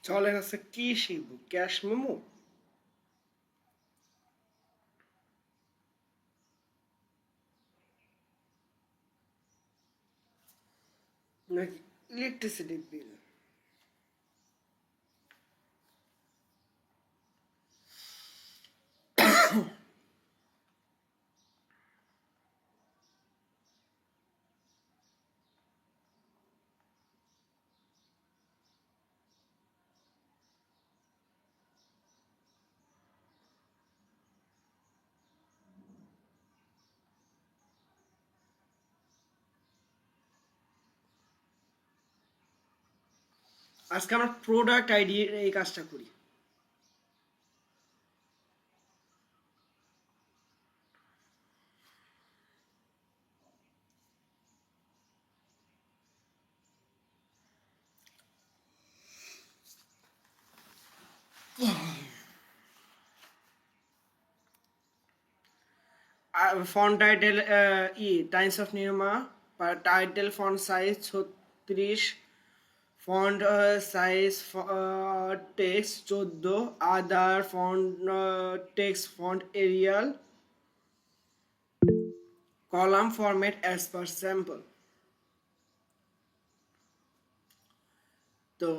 চলেন আছে কি শিখবো? ক্যাশ মেমো নাকি ইলেকট্রিসিটি বিল? আজকে আমরা প্রোডাক্ট আইডি এই কাজটা করি। ফন্ট টাইটেল টাইমস অফ নিয়মা, title font size 36, font size text 14, other font text font Arial, column format as per sample. তো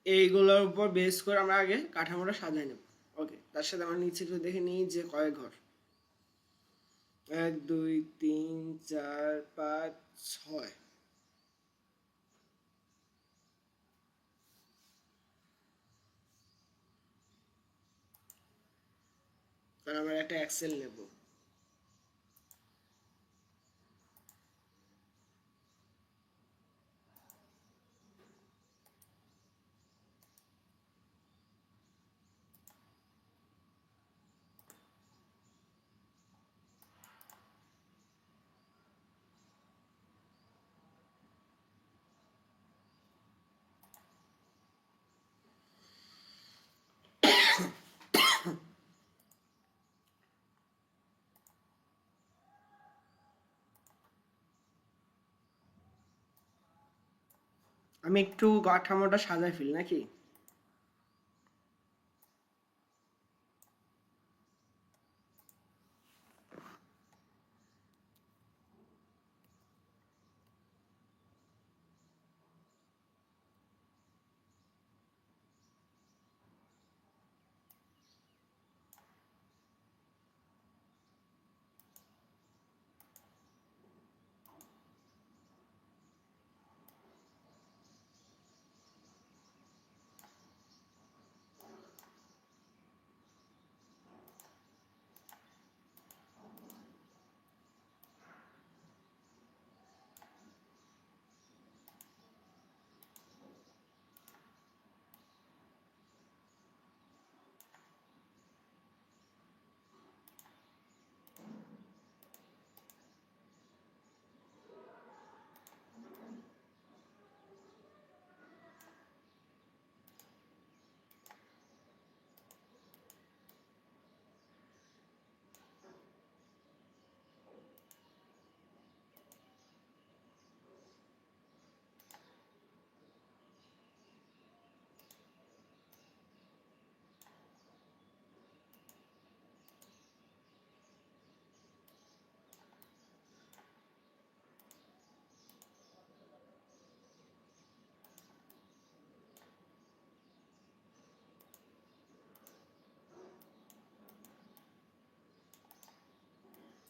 এইগুলোর উপর বেস করে আমরা আগে কাঠামোটা সাজাই নেব। ওকে, তার সাথে আমরা নিচে একটু দেখে নিই যে কয় ঘর। 1 2 3 4 5 6। কারণ আমরা একটা এক্সেল নেব। আমি একটু কাঠামোটা সাজাই ফেলি নাকি?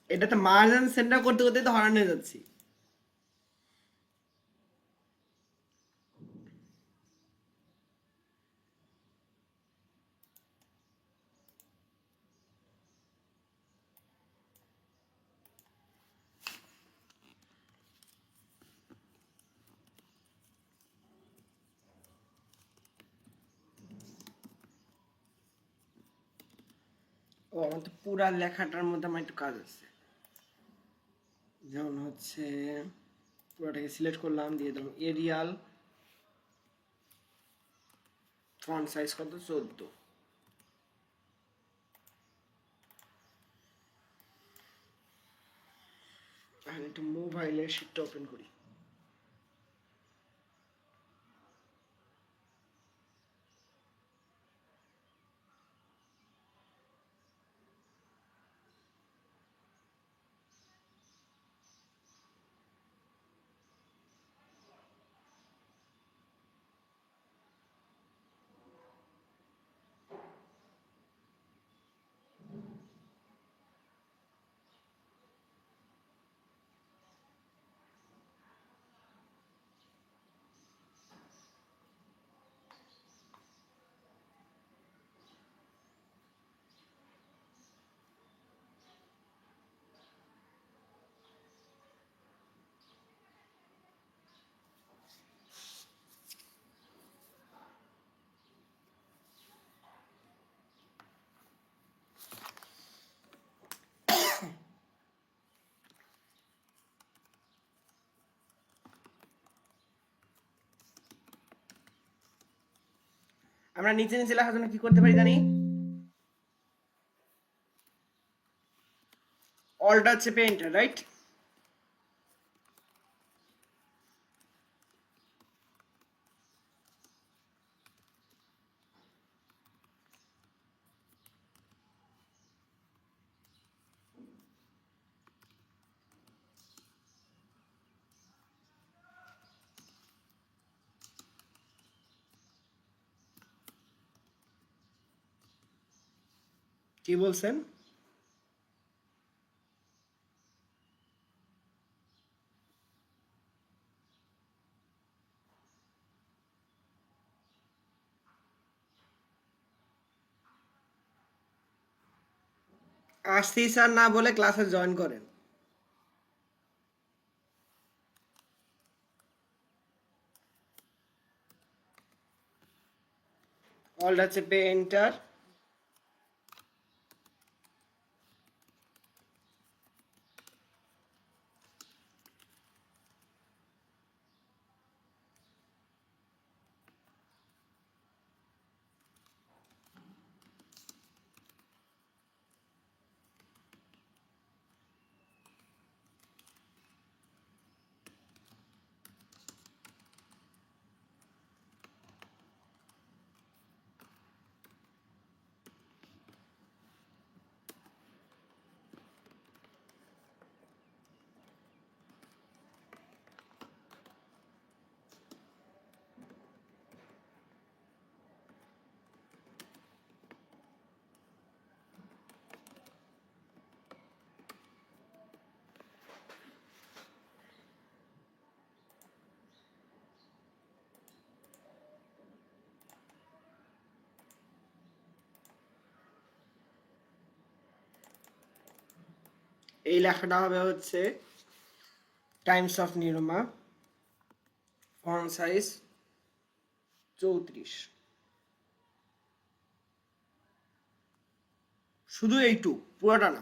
এটাতে মার্জিন সেন্টার করতে করতে তো হরান হয়ে যাচ্ছি। ও, আমার তো পুরা লেখাটার মধ্যে আমার একটু কাজ আছে। যেমন হচ্ছে পুরোটাকে সিলেক্ট করলাম, দিয়ে দিলাম এরিয়াল, ফন্ট সাইজ কত 14। এখন একটু মোবাইলের শিটটা ওপেন করি। আমরা নিচে নিচে লেখার জন্য কি করতে পারি জানি? অল্টার চেপে এন্টার, রাইট? কি বলছেন? আসছি স্যার না বলে ক্লাসে জয়েন করেন। অল্টার চেপে এন্টার। এই লেখাটা হবে হচ্ছে টাইমস অফ নিরুমা, ফন্ট সাইজ 34। শুধু এইটুক, পুরোটা না।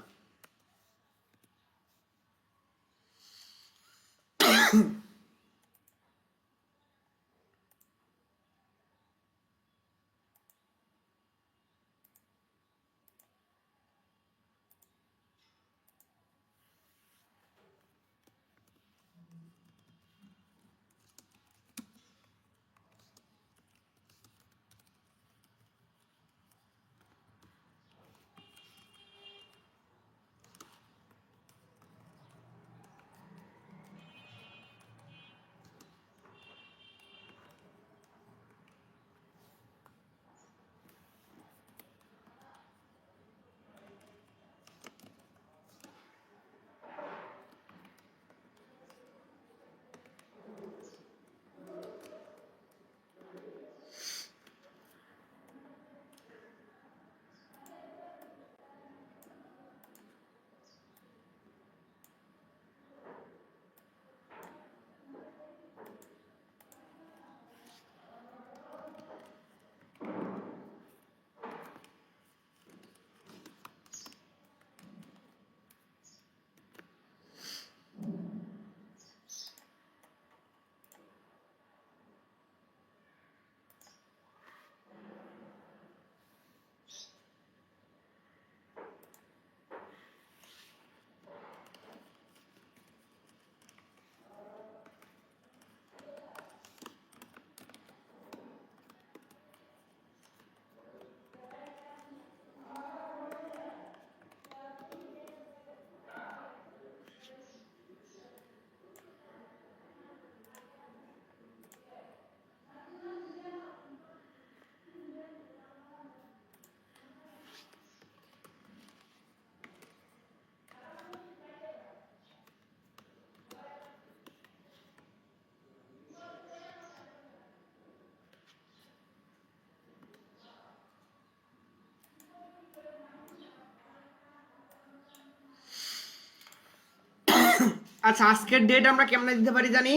আচ্ছা, আজকের ডেট আমরা কেমনে দিতে পারি জানি?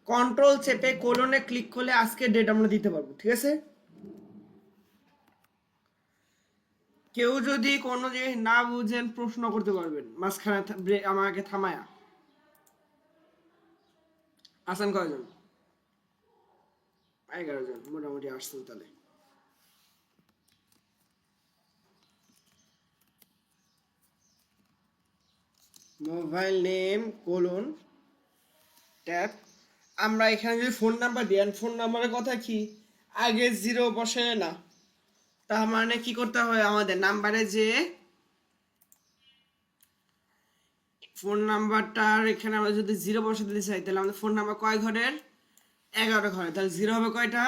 কন্ট্রোল চেপে কোলনে ক্লিক করলে আজকের ডেট আমরা দিতে পারবো, ঠিক আছে? কেউ যদি কোনো জিনিস না বুঝেন প্রশ্ন করতে পারবেন মাঝখানে আমাকে থামায়া। আসেন কয়জন? 11 জন মোটামুটি আসছেন তাহলে। Mobile name colon tab. আমরা এখানে যদি ফোন নাম্বার দিই, ফোন নাম্বারের কথা কি আগে জিরো বসে না, তার মানে কি করতে হয় আমাদের নাম্বারে যে ফোন নাম্বারটার এখানে আমরা যদি জিরো বসে দিতে চাই, তাহলে আমাদের ফোন নাম্বার কয় ঘরের? 11 ঘরের। তাহলে জিরো হবে কয়টা?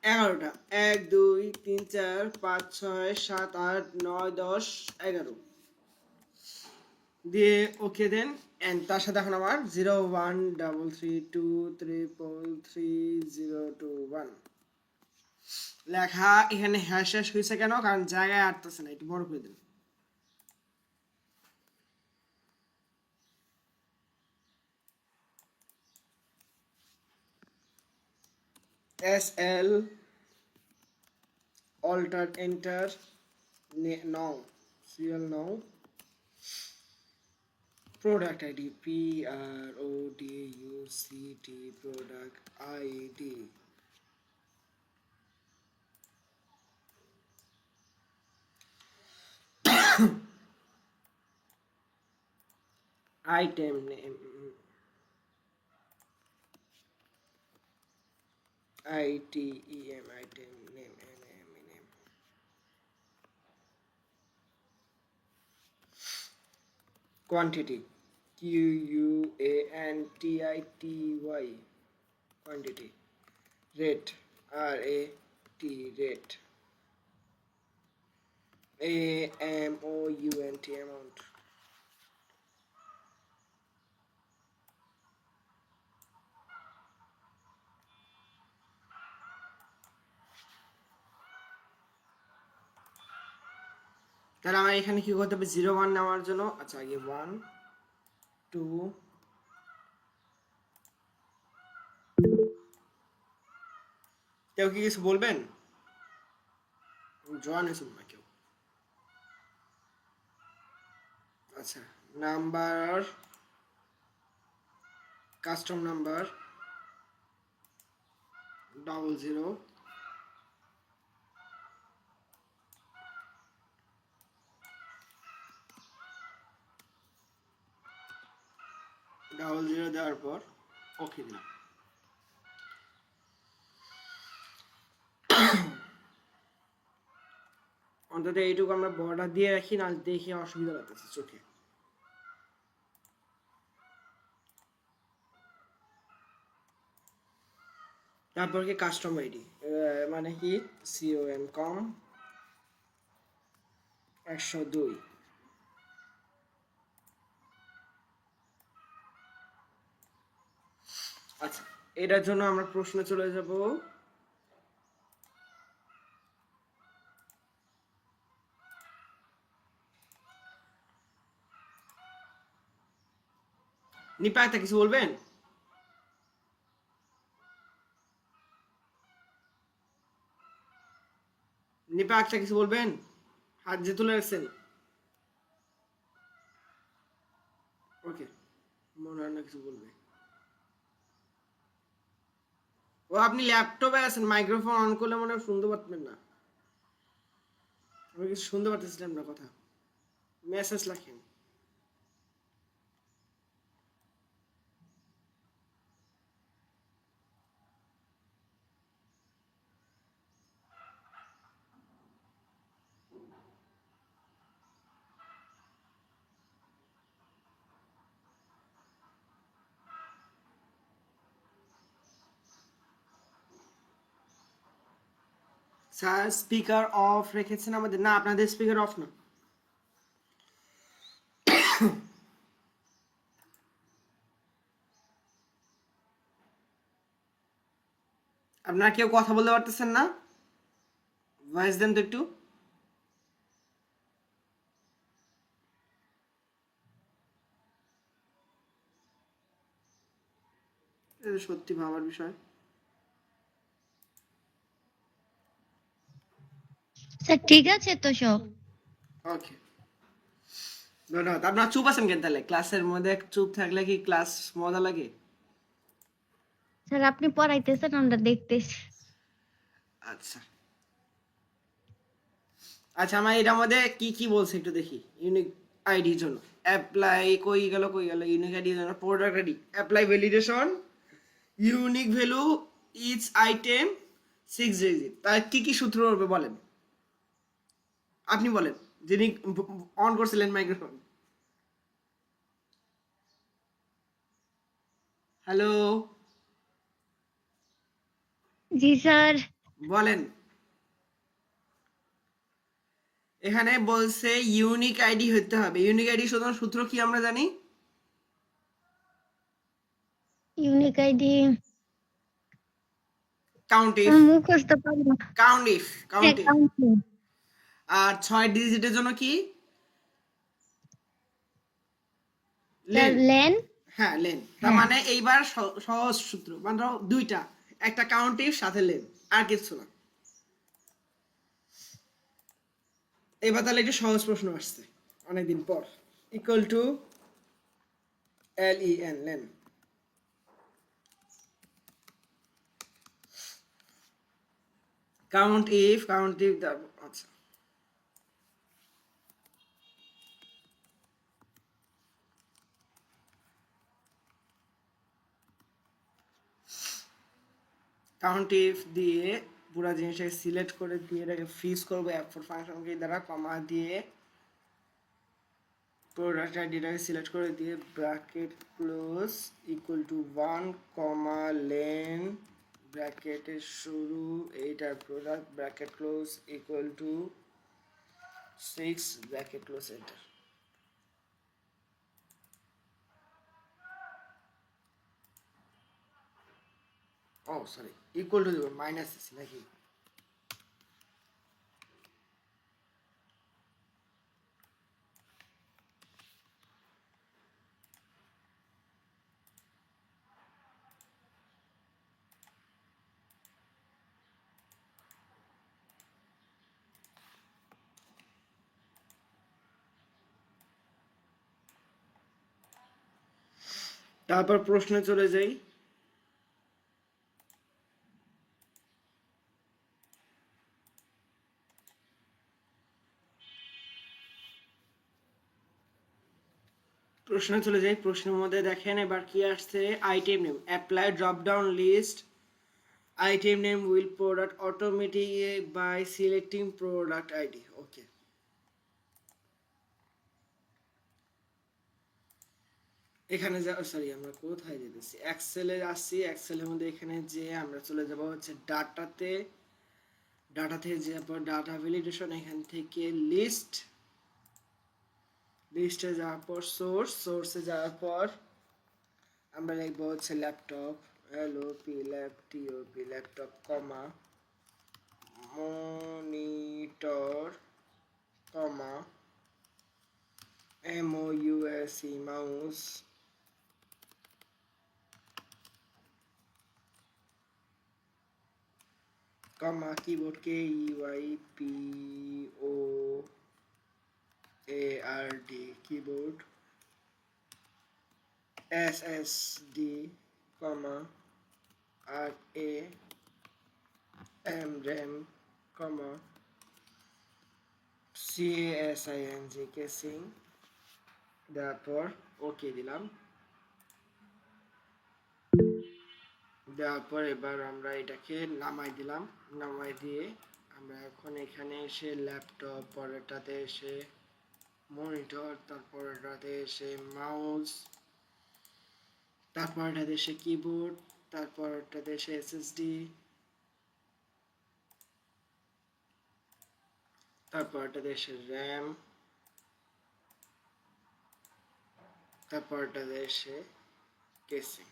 11টা। 1 2 3 4 5 6 7 8 9 10 11 দিয়ে ওকে দেন। এন্ড তার সাথে এখন আমার 0133234021 লেখা এখানে হ্যাশ হ্যাশ হয়েছে কেন? কারণ জায়গায় আটতেছে না, একটু বড় করে দেন। SL alter enter now serial now product ID PRODUCT product ID item name ITEM item name name quantity QUANTITY quantity rate RAT rate AMOUNT amount তাহলে আমার এখানে কি করতে হবে 01 নেওয়ার জন্য? আচ্ছা আগে 1 2 কেউ কি কিছু বলবেন? জয়েন হয়েছিল না কেউ? আচ্ছা নাম্বার কাস্টম নাম্বার 00 00 দেওয়ার পর ওকে দিলাম। অন্তত এইটুকু আমরা বর্ডার দিয়ে রাখি, না দেখে অসুবিধা লাগতেছে চোখে। তারপর কি কাস্টম আইডি মানে কি COM কম 102। আচ্ছা এটার জন্য আমরা প্রশ্ন চলে যাব। নিপা একটা কিছু বলবেন? নিপা একটা কিছু বলবেন? হাত যে তুলে রাখছেন। ওকে মনে হয় না কিছু বলবে। ও আপনি ল্যাপটপে আছেন, মাইক্রোফোন অন করলে মনে হয় শুনতে পারতেন না। আমি কিছু শুনতে পারতেছিলাম না কথা। মেসেজ লেখেন। স্যার স্পিকার অফ রেখেছেন আমাদের? না আপনাদের স্পিকার অফ না। আপনারা কেউ কথা বলতে পারতেছেন না? ভয়েস দেন তো একটু। এটা সত্যি ভাবার বিষয়। স্যার ঠিক আছে তো সব? ওকে ধন্যবাদ। আপনারা চুপ আছেন কেন তাহলে? ক্লাসের মধ্যে চুপ থাকলে কি ক্লাস মজা লাগে? স্যার আপনি পড়াইতেছেন, আমরা দেখতেছি। আচ্ছা আচ্ছা আমার এটার মধ্যে কি কি বলছে একটু দেখি। ইউনিক আইডির জন্য অ্যাপ্লাই কই গেল unique ID product ID apply validation unique value each item 6 digit. তার কি কি সূত্র হবে বলেন, আপনি বলেন যিনি অন করছিলেন মাইক্রোফোন। হ্যালো, জি স্যার। বলেন। এখানে বলছে ইউনিক আইডি হতে হবে। ইউনিক আইডি সূত্র কি আমরা জানি? ইউনিক আইডি কাউন্ট ইফ, মুখস্থ পারি না। কাউন্ট ইফ, হ্যাঁ, কাউন্ট ইফ। কাউন্সিল। আর 6 ডিজিটের জন্য কি? Sir lane. লেন। হ্যাঁ, লেন। তার হ্যাঁ। মানে এইবার সহজ সূত্র মানে দুইটা, একটা কাউন্ট ইফ সাথে লেন, আর কিছু না। এবার তাহলে একটু সহজ প্রশ্ন আসছে অনেকদিন পর। Equal to lane, lane. Count if, আচ্ছা, কাউন্ট ইফ দিয়ে পুরো জিনিসটাকে সিলেক্ট করে দিয়ে এটাকে ফ্রিজ করবো F4 ফাংশন কি দ্বারা, কমা দিয়ে প্রোডাক্ট আইডিটাকে সিলেক্ট করে দিয়ে bracket close equal to 1 comma len ব্র্যাকেটের শুরু এইটার product bracket close equal to 6 bracket close enter. Oh sorry, equal to দেব মাইনাস আছে নাকি? তারপর প্রশ্নে চলে যাই। প্রশ্নের মধ্যে দেখেন এবার কি আসছে, item name apply drop down list item name will product automatically by selecting product id. Okay, এখানে যা সরি আমরা কোথায় যেতেছি, এক্সেলে আসছি। এক্সেলের মধ্যে এখানে যে আমরা চলে যাব হচ্ছে ডাটাতে, ডাটাতে যাওয়ার পর ডাটা ভ্যালিডেশন, এখান থেকে লিস্টে যাওয়ার পর সোর্সে যাওয়ার পর আমরা লিখবো হচ্ছে ল্যাপটপ, ল্যাপটপ কমা মনিটর কমা mouse মাউস কমা কিবোর্ড keyboard কিবোর্ড ssd কমা RAM কমা casing দেওয়ার পর ওকে দিলাম। দেওয়ার পর এবার আমরা এটাকে নামাই দিলাম। নামাই দিয়ে আমরা এখন এখানে এসে ল্যাপটপ, পরেরটাতে এসে মনিটর, তারপরেরটাতে এসে মাউস, তারপরেরটাতে এসে কিবোর্ড, তারপরেরটাতে এসে এসএসডি, তারপরেরটাতে এসে র্যাম, তারপরেরটাতে এসে কেসিং।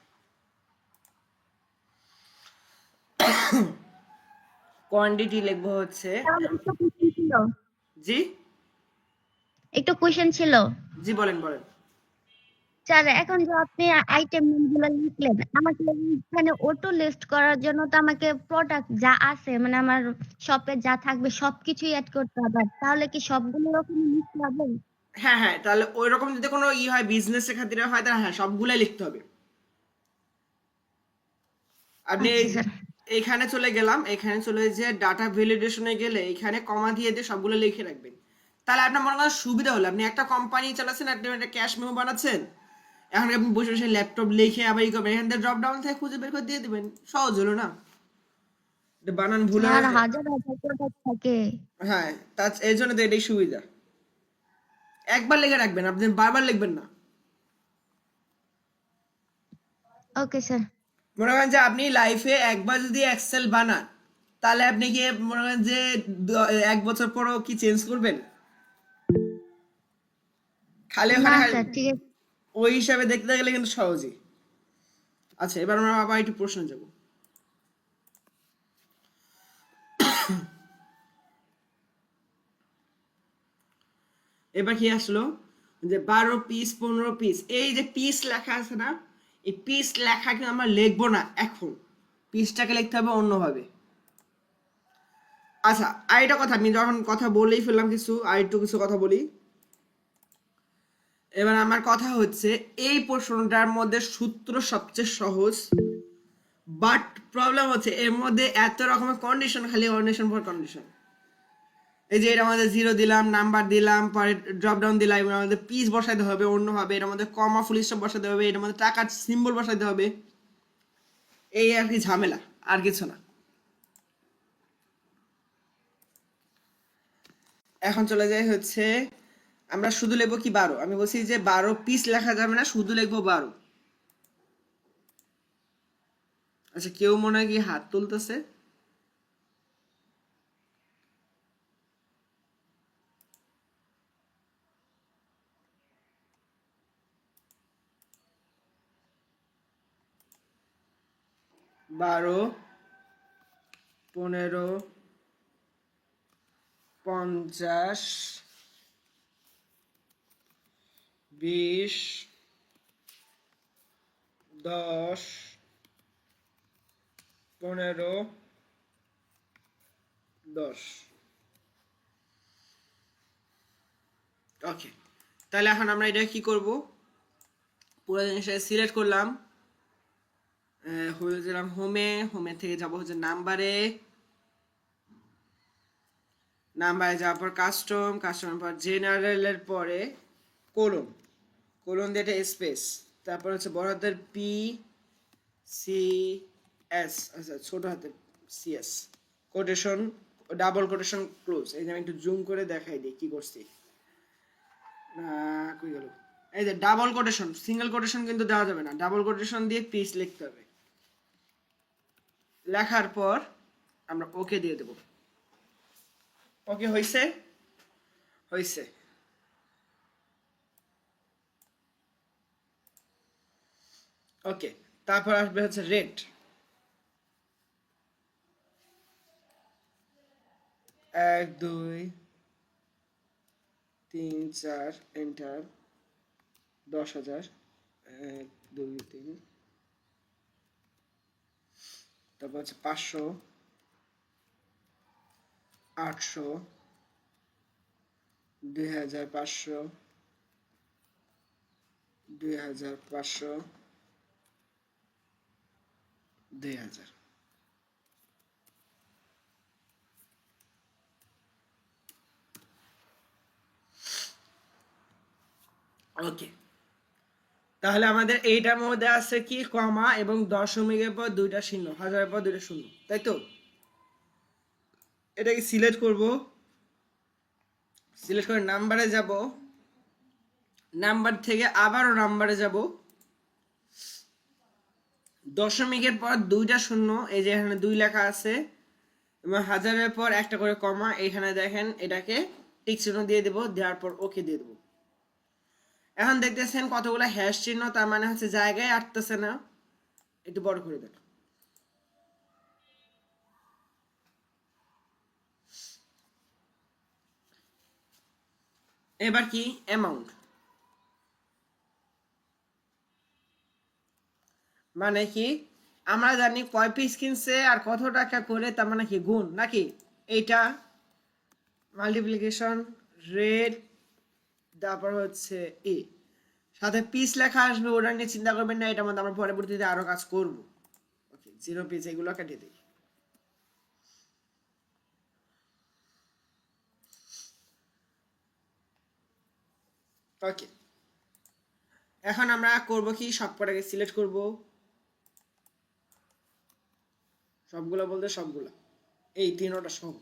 কোয়ান্টিটি লিখবো হচ্ছে জি একটু কোশ্চেন ছিল। জি বলেন বলেন। স্যার এখন যে আপনি আইটেম গুলো লিখলেন, আমাকে এখানে অটো লিস্ট করার জন্য তো আমাকে প্রোডাক্ট যা আছে মানে আমার শপে যা থাকবে সবকিছুই অ্যাড করতে হবে, তাহলে কি সবগুলো রকম লিখতে হবে? হ্যাঁ হ্যাঁ, তাহলে ওই রকম যদি কোনো হয় বিজনেসের খাতিরে হয় তাহলে হ্যাঁ সবগুলাই লিখতে হবে। আপনি আচ্ছা স্যার। এইখানে চলে গেলাম, এখানে চলে যে ডাটা ভ্যালিডেশনে গেলে এখানে কমা দিয়ে সবগুলো লিখে রাখবেন। তাহলে আপনার মনে করেন সুবিধা হলো, আপনি একটা কোম্পানি চালাচ্ছেন, আপনি একটা ক্যাশ মেমো বানাচ্ছেন, এখন আপনি বসে বসে ল্যাপটপ লিখে আবার ই করবেন, এখান থেকে ড্রপ ডাউন থেকে খুঁজে বের করে দিয়ে দিবেন, সহজ হলো না? এটা বানান ভুল আর হয়েছে। হাজার হাজার প্রোডাক্ট থাকে। হ্যাঁ, এই জন্য তো এটাই সুবিধা। একবার লিখে রাখবেন, আপনি বারবার লিখবেন না। Okay sir. মনে করেন যে আপনি লাইফে একবার যদি এক্সেল বানান, তাহলে আপনি কি মনে করেন যে 1 বছর পরও কি চেঞ্জ করবেন? খালি না ওখানে স্যার, ঠিক আছে। ওই হিসাবে দেখতে গেলে কিন্তু সহজই। আচ্ছা, এবার আমরা আবার একটু প্রশ্ন যাব। এবার কি আসলো যে 12 পিস 15 পিস, এই যে পিস লেখা আছে না, এই পিস লেখা কিন্তু আমরা লিখবো না এখন, পিসটাকে লিখতে হবে অন্যভাবে। আচ্ছা, আর একটা কথা, আমি যখন কথা বলেই ফেললাম কিছু, আর একটু কিছু কথা বলি। এবার আমার কথা হচ্ছে, এই প্রশ্নটার মধ্যে সূত্র সবচেয়ে সহজ, বাট প্রবলেম হচ্ছে এর মধ্যে এত রকমের কন্ডিশন, খালি কন্ডিশন পর কন্ডিশন। এই যে এর মধ্যে জিরো দিলাম, নাম্বার দিলাম, পরে ড্রপ ডাউন দিলাম, এর মধ্যে পিস বসাইতে হবে অন্যভাবে, এর মধ্যে কমা ফুল স্টপ বসাতে হবে, এর মধ্যে টাকার সিম্বল বসাইতে হবে, এই আর কি ঝামেলা, আর কিছু না। এখন চলে যাই হচ্ছে, আমরা শুধু লিখবো কি 12, আমি বলছি যে 12 পিস লেখা যাবে না, শুধু লিখবো 12। আচ্ছা, কেউ মনে হয় কি হাত তুলতেছে? বারো, 15, 50, 20, 10, 15, 10। ওকে, তাহলে এখন আমরা এটা কি করব, পুরো জিনিসটা সিলেক্ট করলাম, হয়ে গেলাম হোমে, হোমে থেকে যাব হচ্ছে নাম্বারে, নাম্বারে যাওয়ার পর কাস্টম, কাস্টমের পর জেনারেলের পরে কোলন, কোলন দিয়ে একটা স্পেস, তারপর হচ্ছে বড় হাতের পি সি এস, আচ্ছা ছোট হাতের C S, quotation, double quotation close. এই যে আমি একটু জুম করে দেখাই দিই কি করছি। কই গেল? এই যে ডাবল কোটেশন, সিঙ্গেল কোটেশন কিন্তু দেওয়া যাবে না, ডাবল কোটেশন দিয়ে পিস লিখতে হবে। লেখার পর আমরা ওকে দিয়ে দেব। ওকে হয়েছে? হয়েছে। ওকে, তারপর আসবে হচ্ছে রেট। 1 2 3 4 এন্টার, 10,000, 1 2 3, তারপর হচ্ছে 500, 800, 2,500, 2,500, 2,000। ওকে, তাহলে আমাদের এইটার মধ্যে আছে কি কমা এবং দশমিকের পর দুইটা শূন্য, হাজারের পর দুইটা শূন্য, তাই তো? এটাকে সিলেক্ট করব, সিলেক্ট করে নাম্বারে যাব, নাম্বার থেকে আবারও নাম্বারে যাব, দশমিকের পর দুইটা শূন্য, এই যে এখানে 2 লেখা আছে, এবং হাজারের পর একটা করে কমা, এখানে দেখেন এটাকে টিক চিহ্ন দিয়ে দেবো, দেওয়ার পর ওকে দিয়ে দেবো। এখন দেখতেছেন কতগুলো হ্যাশ চিহ্ন, তার মানে হচ্ছে জায়গায় আটতেছে না, একটু বড় করে দেন। এবার কি অ্যামাউন্ট, মানে কি আমরা জানি কয় পিস কিনছে আর কত টাকা করে, তার মানে কি গুণ নাকি, এইটা মাল্টিপ্লিকেশন রেট, তারপর হচ্ছে এ, সাথে পিস লেখা আসবে, ওটা নিয়ে চিন্তা করবেন না, এটার মধ্যে আমরা পরবর্তীতে আরো কাজ করব। ওকে, 0 পিস এগুলো কেটে দিই। ওকে, এখন আমরা করব কি, সবকটাকে সিলেক্ট করব, সবগুলো বলতে সবগুলা, এই তিনটা সব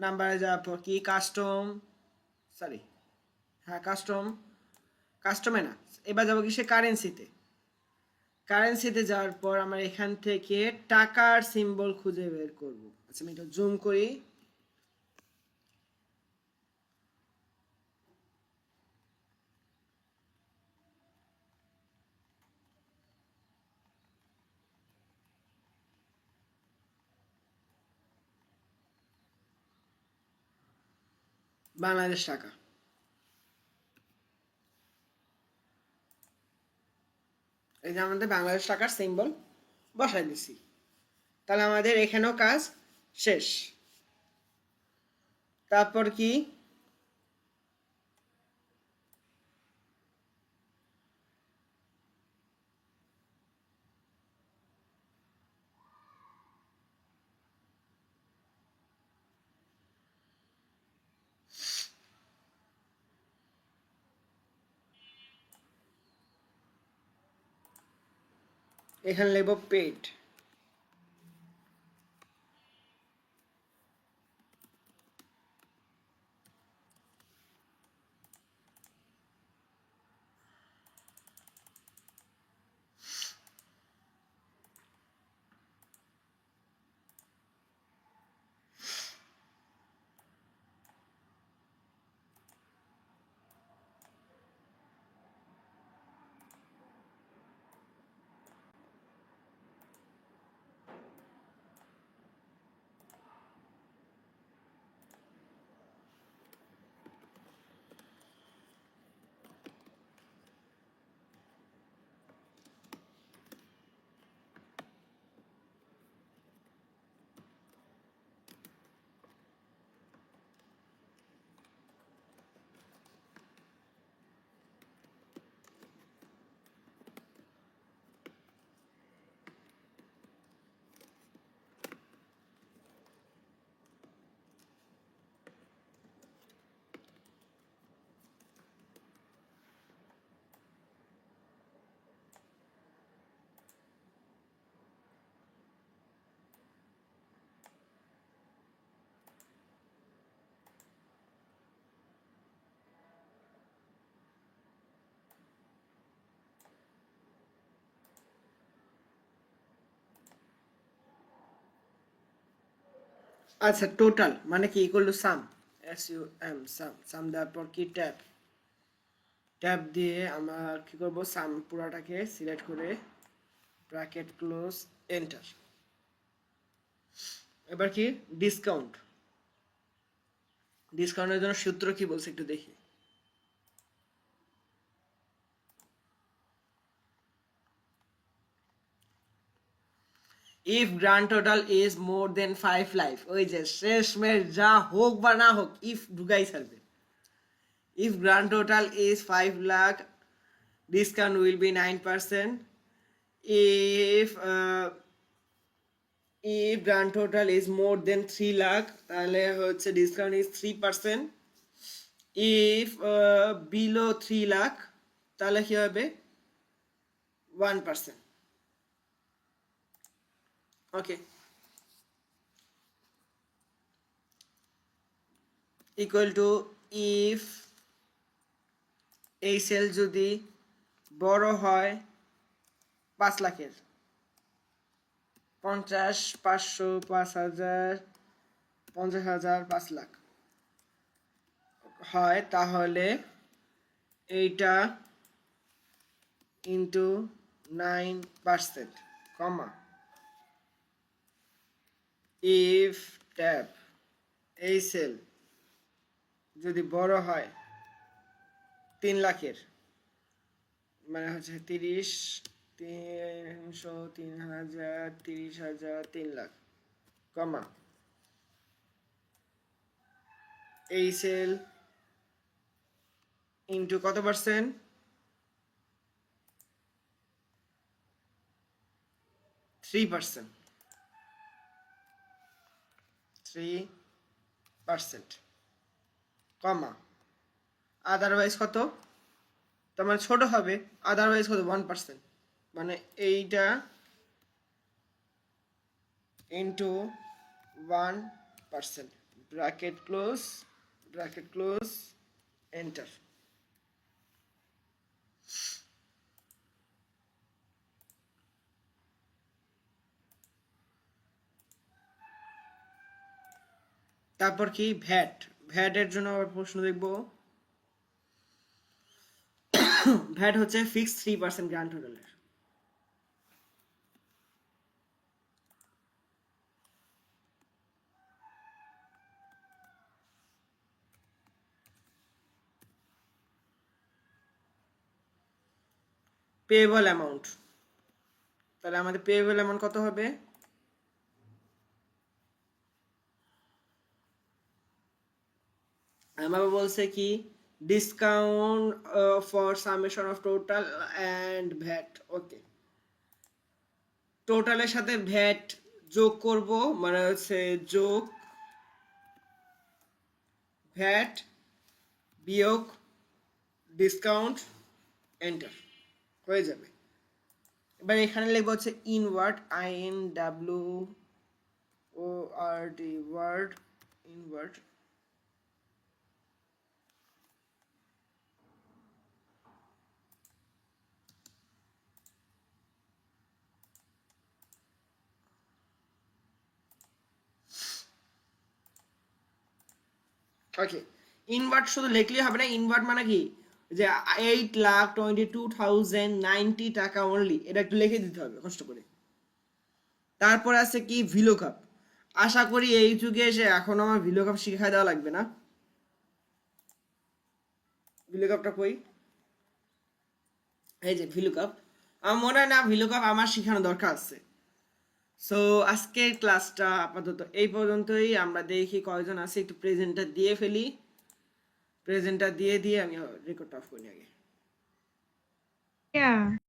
নাম্বারে যাওয়ার পর কি কাস্টম, সরি, হ্যাঁ কাস্টমে না, এবার যাবো কি সে কারেন্সিতে যাওয়ার পর আমরা এখান থেকে টাকার সিম্বল খুঁজে বের করব। আচ্ছা আমি এটা জুম করি, বাংলাদেশ টাকা, এই যে আমাদের বাংলাদেশ টাকার সিম্বল বসাই দিছি, তাহলে আমাদের এখানেও কাজ শেষ। তারপর কি, এখানে লিখব পেড, আচ্ছা টোটাল মানে কি ইকুয়াল টু সাম, সাম দেওয়ার পর কি ট্যাব দিয়ে আমরা কি করব, সাম পুরাটাকে সিলেক্ট করে ব্র্যাকেট ক্লোজ, এন্টার। এবার কি ডিসকাউন্টের জন্য সূত্র কি বলছে একটু দেখি, if grand total is more than 5 lakh, ওই যে শেষমেশ যা হোক বা না হোক ইফ ঢুকাই ছাড়বে, if grand total is 5 lakh discount will be 9%, if grand total is more than 3 lakh তাহলে হচ্ছে discount is 3%, if below 3 lakh তাহলে কি হবে 1%। ওকে, ইকুয়াল টু ইফ এই সেল যদি বড় হয় 5 লাখের, 50, 500, 5000, 50,000, 5 লাখ হয় তাহলে এইটা ইন্টু 9%, কমা, ইফ ট্যাব এই সেল যদি বড় হয় 3 লাখের, মানে হচ্ছে 30, 300, 3000, 30,000, 3 লাখ, কমা, এই সেল ইন্টু কত পার্সেন্ট, 3%, 3%, কমা আদারওয়াইজ কত, তার মানে ছোট হবে, আদারওয়াইজ কত 1%, মানে এইটা ইন্টু 1%, ব্র্যাকেট ক্লোজ, এন্টার। তারপর কি ভ্যাট এর জন্য আবার প্রশ্ন দেখব। ভ্যাট হচ্ছে ফিক্স 3% গ্র্যান্ড টোটালের। পেয়েবল অ্যামাউন্ট, তাহলে আমাদের পেয়েবল অ্যামাউন্ট কত হবে, আমাকে বলছে কি discount for summation of total and VAT. Okay, টোটালের সাথে ভ্যাট যোগ করব, মানে হচ্ছে যোগ ভ্যাট বিয়োগ ডিসকাউন্ট, এন্টার, হয়ে যাবে। এবার এখানে লিখবো হচ্ছে ইনওয়ার্ড, INWORD, ওয়ার্ড, ইনওয়ার্ড। ওকে, ইনওয়ার্ড শুধু লিখলেই হবে না, ইনওয়ার্ড মানে কি যে 8,22,090 টাকা অনলি, এটা একটু লিখে দিতে হবে কষ্ট করে। তারপর আছে কি ভিলুকআপ, আশা করি এই যুগে এসে এখন আমার ভিলুকআপ শিখাই দেওয়া লাগবে না। ভিলুকআপটা কই, এই যে ভিলুকআপ, আমার মনে হয় না ভিলুকআপ আমার শেখানো দরকার আছে। সো আজকের ক্লাসটা আপাতত এই পর্যন্তই। আমরা দেখি কয়জন আছে, একটু প্রেজেন্টটা দিয়ে ফেলি, প্রেজেন্টটা দিয়ে আমি রেকর্ড অফ করি আগে। Yeah.